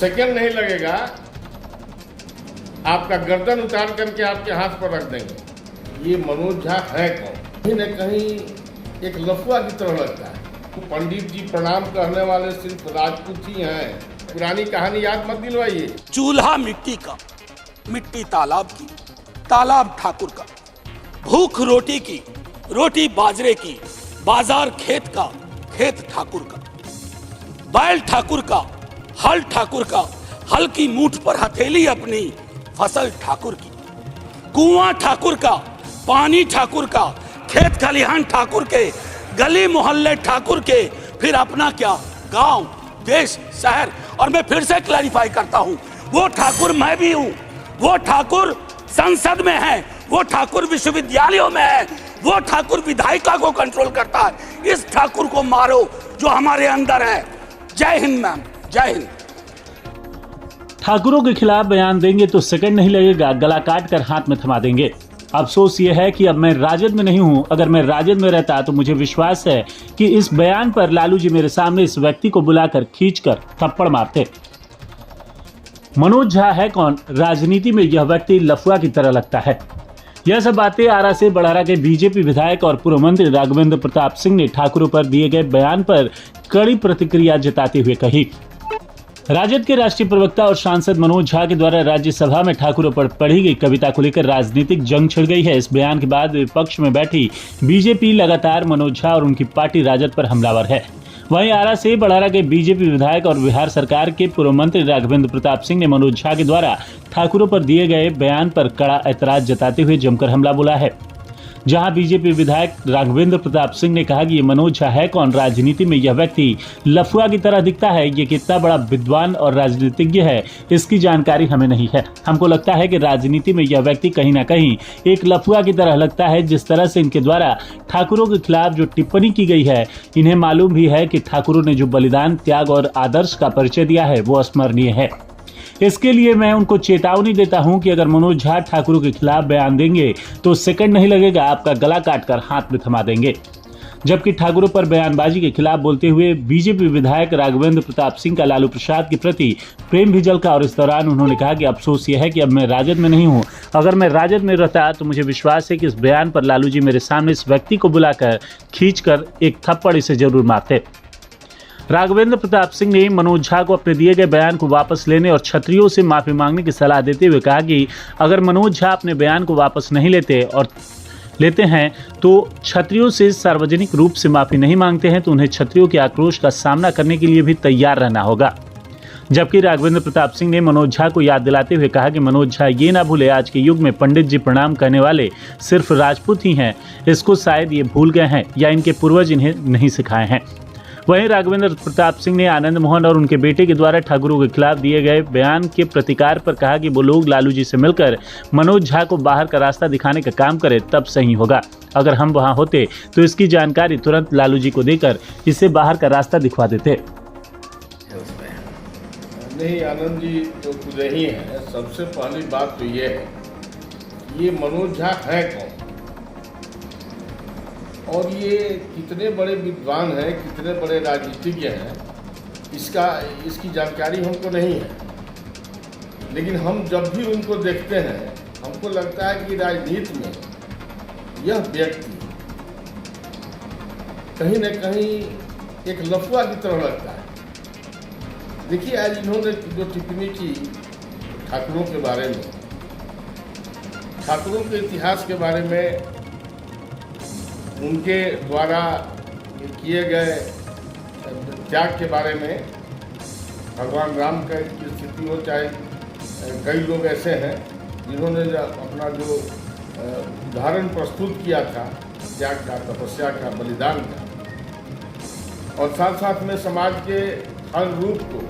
Second नहीं लगेगा, आपका गर्दन उतार करके आपके हाथ पर रख देंगे। ये मनोज झा है कौन? कहीं न कहीं एक लफुआ की तरह लगता है। पंडित जी प्रणाम कहने वाले सिर्फ राजपूत ही हैं। पुरानी कहानी याद मत दिलवाइए। चूल्हा मिट्टी का, मिट्टी तालाब की, तालाब ठाकुर का, भूख रोटी की, रोटी बाजरे की, बाजार खेत का, खेत ठाकुर का, बैल ठाकुर का, हल ठाकुर का, हल की मूठ पर हथेली अपनी, फसल ठाकुर की, कुआं ठाकुर का, पानी ठाकुर का, खेत खलिहान ठाकुर के, गली मोहल्ले ठाकुर के, फिर अपना क्या, गांव, देश, शहर। और मैं फिर से क्लैरिफाई करता हूं, वो ठाकुर मैं भी हूं, वो ठाकुर संसद में है, वो ठाकुर विश्वविद्यालयों में है, वो ठाकुर विधायिका को कंट्रोल करता है। इस ठाकुर को मारो जो हमारे अंदर है। जय हिंद मैम, जय हिंद। ठाकुरों के खिलाफ बयान देंगे तो सेकंड नहीं लगेगा, गला काट कर हाथ में थमा देंगे। अफसोस ये है कि अब मैं राजद में नहीं हूं। अगर मैं राजद में रहता तो मुझे विश्वास है कि इस बयान पर लालू जी मेरे सामने इस व्यक्ति को बुलाकर खींचकर थप्पड़ मारते। मनोज झा है कौन? राजनीति में यह व्यक्ति लफुआ की तरह लगता है। यह सब बातें आरा से बड़ारा के बीजेपी विधायक और पूर्व मंत्री राघवेंद्र प्रताप सिंह ने ठाकुरों पर दिए गए बयान पर कड़ी प्रतिक्रिया जताते हुए कही। राजद के राष्ट्रीय प्रवक्ता और सांसद मनोज झा के द्वारा राज्यसभा में ठाकुरों पर पढ़ी गई कविता को लेकर राजनीतिक जंग छिड़ गई है। इस बयान के बाद विपक्ष में बैठी बीजेपी लगातार मनोज झा और उनकी पार्टी राजद पर हमलावर है। वहीं आरा से बड़ारा के बीजेपी विधायक और बिहार सरकार के पूर्व मंत्री राघवेंद्र प्रताप सिंह ने मनोज झा के द्वारा ठाकुरों पर दिए गए बयान पर कड़ा ऐतराज जताते हुए जमकर हमला बोला है। जहां बीजेपी विधायक राघवेंद्र प्रताप सिंह ने कहा कि ये मनोज झा है कौन? राजनीति में यह व्यक्ति लफुआ की तरह दिखता है। ये कितना बड़ा विद्वान और राजनीतिज्ञ है, इसकी जानकारी हमें नहीं है। हमको लगता है कि राजनीति में यह व्यक्ति कहीं ना कहीं एक लफुआ की तरह लगता है। जिस तरह से इनके द्वारा ठाकुरों के खिलाफ जो टिप्पणी की गई है, इन्हें मालूम भी है कि ठाकुरों ने जो बलिदान, त्याग और आदर्श का परिचय दिया है वो स्मरणीय है। इसके लिए मैं उनको चेतावनी देता हूं कि अगर मनोज झा ठाकुरों के खिलाफ बयान देंगे तो सेकंड नहीं लगेगा, आपका गला काटकर हाथ में थमा देंगे। जबकि ठाकुरों पर बयानबाजी के खिलाफ बोलते हुए बीजेपी विधायक राघवेंद्र प्रताप सिंह का लालू प्रसाद के प्रति प्रेम भी झलका और इस दौरान उन्होंने कहा कि अफसोस यह है कि अब मैं राजद में नहीं हूं। अगर मैं राजद में रहता तो मुझे विश्वास है कि इस बयान पर लालू जी मेरे सामने इस व्यक्ति को बुलाकर खींचकर एक थप्पड़ इसे जरूर मारते। राघवेंद्र प्रताप सिंह ने मनोज झा को अपने दिए गए बयान को वापस लेने और छत्रियों से माफी मांगने की सलाह देते हुए कहा कि अगर मनोज झा अपने बयान को वापस नहीं लेते हैं तो छत्रियों से सार्वजनिक रूप से माफी नहीं मांगते हैं तो उन्हें छत्रियों के आक्रोश का सामना करने के लिए भी तैयार रहना होगा। जबकि राघवेंद्र प्रताप सिंह ने मनोज झा को याद दिलाते हुए कहा कि मनोज झा ये ना भूले, आज के युग में पंडित जी प्रणाम कहने वाले सिर्फ राजपूत ही हैं। इसको शायद ये भूल गए हैं या इनके पूर्वज इन्हें नहीं सिखाए हैं। वहीं राघवेंद्र प्रताप सिंह ने आनंद मोहन और उनके बेटे के द्वारा ठाकुरों के खिलाफ दिए गए बयान के प्रतिकार पर कहा कि वो लोग लालू जी से मिलकर मनोज झा को बाहर का रास्ता दिखाने का काम करें तब सही होगा। अगर हम वहां होते तो इसकी जानकारी तुरंत लालू जी को देकर इसे बाहर का रास्ता दिखवा देते। नहीं आनंद जी जो खुद ही है, सबसे पहली बात तो ये है, ये मनोज झा है कौन और ये कितने बड़े विद्वान हैं, कितने बड़े राजनीतिज्ञ हैं, इसकी जानकारी हमको नहीं है। लेकिन हम जब भी उनको देखते हैं हमको लगता है कि राजनीति में यह व्यक्ति कहीं न कहीं एक लफुआ की तरह लगता है। देखिए आज इन्होंने जो टिप्पणी की ठाकुरों के बारे में, ठाकुरों के इतिहास के बारे में, उनके द्वारा किए गए त्याग के बारे में, भगवान राम का स्थिति हो, चाहे कई लोग ऐसे हैं जिन्होंने अपना जो उदाहरण प्रस्तुत किया था त्याग का, तपस्या का, बलिदान का, और साथ साथ में समाज के हर रूप को,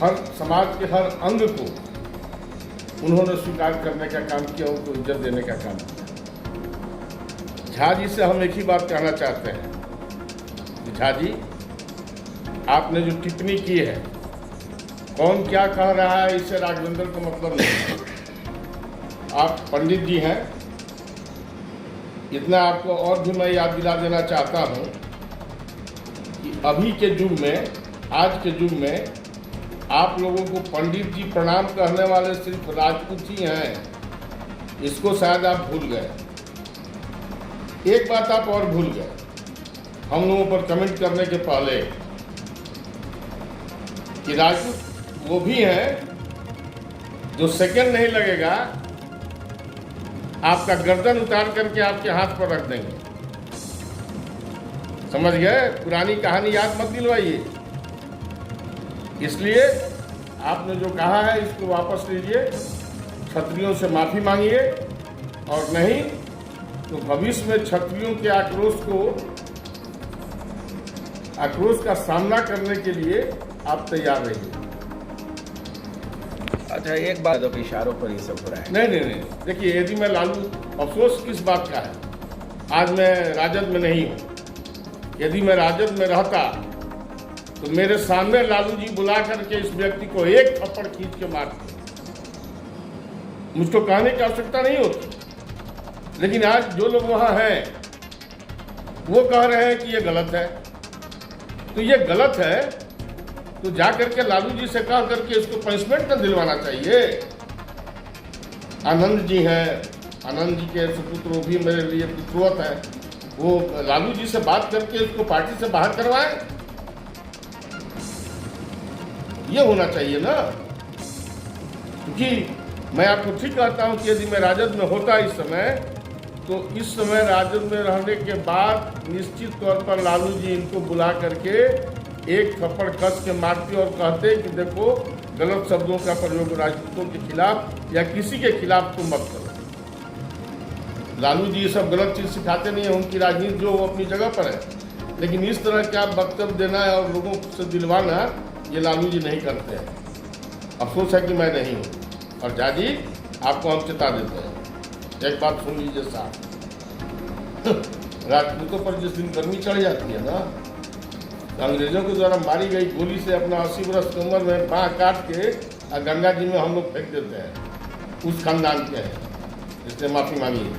हर समाज के हर अंग को उन्होंने स्वीकार करने का काम किया, उनको इज्जत देने का काम किया। झा जी से हम एक ही बात कहना चाहते हैं कि झा जी, आपने जो टिप्पणी की है, कौन क्या कह रहा है इससे राघवेंद्र को मतलब नहीं है। आप पंडित जी हैं, इतना आपको और भी मैं याद दिला देना चाहता हूं कि अभी के युग में आज के युग में आप लोगों को पंडित जी प्रणाम कहने वाले सिर्फ राजपूत ही हैं, इसको शायद आप भूल गए। एक बात आप और भूल गए, हम लोगों पर कमेंट करने के पहले, कि राजपूत वो भी हैं जो सेकंड नहीं लगेगा आपका गर्दन उतार करके आपके हाथ पर रख देंगे। समझ गए? पुरानी कहानी याद मत दिलवाइए। इसलिए आपने जो कहा है इसको वापस लीजिए, क्षत्रियों से माफी मांगिए, और नहीं तो भविष्य में क्षत्रियों के आक्रोश का सामना करने के लिए आप तैयार रहिए। अच्छा, एक बात तो इशारों पर ही सब हो रहा है। नहीं, देखिए, यदि मैं लालू, अफसोस किस बात का है, आज मैं राजद में नहीं हूँ। यदि मैं राजद में रहता तो मेरे सामने लालू जी बुला करके इस व्यक्ति को एक थप्पड़ खींच के मारते। मुझको कहने की आवश्यकता नहीं होती, लेकिन आज जो लोग वहां हैं वो कह रहे हैं कि ये गलत है। तो ये गलत है तो जा करके लालू जी से कह करके इसको पनिशमेंट कर दिलवाना चाहिए। आनंद जी हैं, आनंद जी के सुपुत्र, वो भी मेरे लिए पुत्रवत है, वो लालू जी से बात करके इसको पार्टी से बाहर करवाएं। ये होना चाहिए ना, क्योंकि मैं आपको ठीक कहता हूं कि यदि मैं राजद में होता इस समय, तो इस समय राजद में रहने के बाद निश्चित तौर पर लालू जी इनको बुला करके एक थप्पड़ कस के मारते और कहते कि देखो, गलत शब्दों का प्रयोग राजपूतों के खिलाफ या किसी के खिलाफ तुम मत करो। लालू जी ये सब गलत चीज़ सिखाते नहीं है, उनकी राजनीति जो वो अपनी जगह पर है, लेकिन इस तरह का वक्तव्य देना और लोगों से दिलवाना ये लालू जी नहीं करते हैं। अफसोस है कि मैं नहीं हूँ। और जाजी, आपको हम चेता देते हैं, एक बात सुन लीजिए साहब, राजपूतों पर जिस दिन गर्मी चढ़ जाती है ना, तो अंग्रेजों के द्वारा मारी गई गोली से अपना 80 वर्ष की उम्र में बाँह काट के गंगा जी में हम लोग फेंक देते हैं। उस खानदान के हैं, इसलिए माफ़ी मांगिए।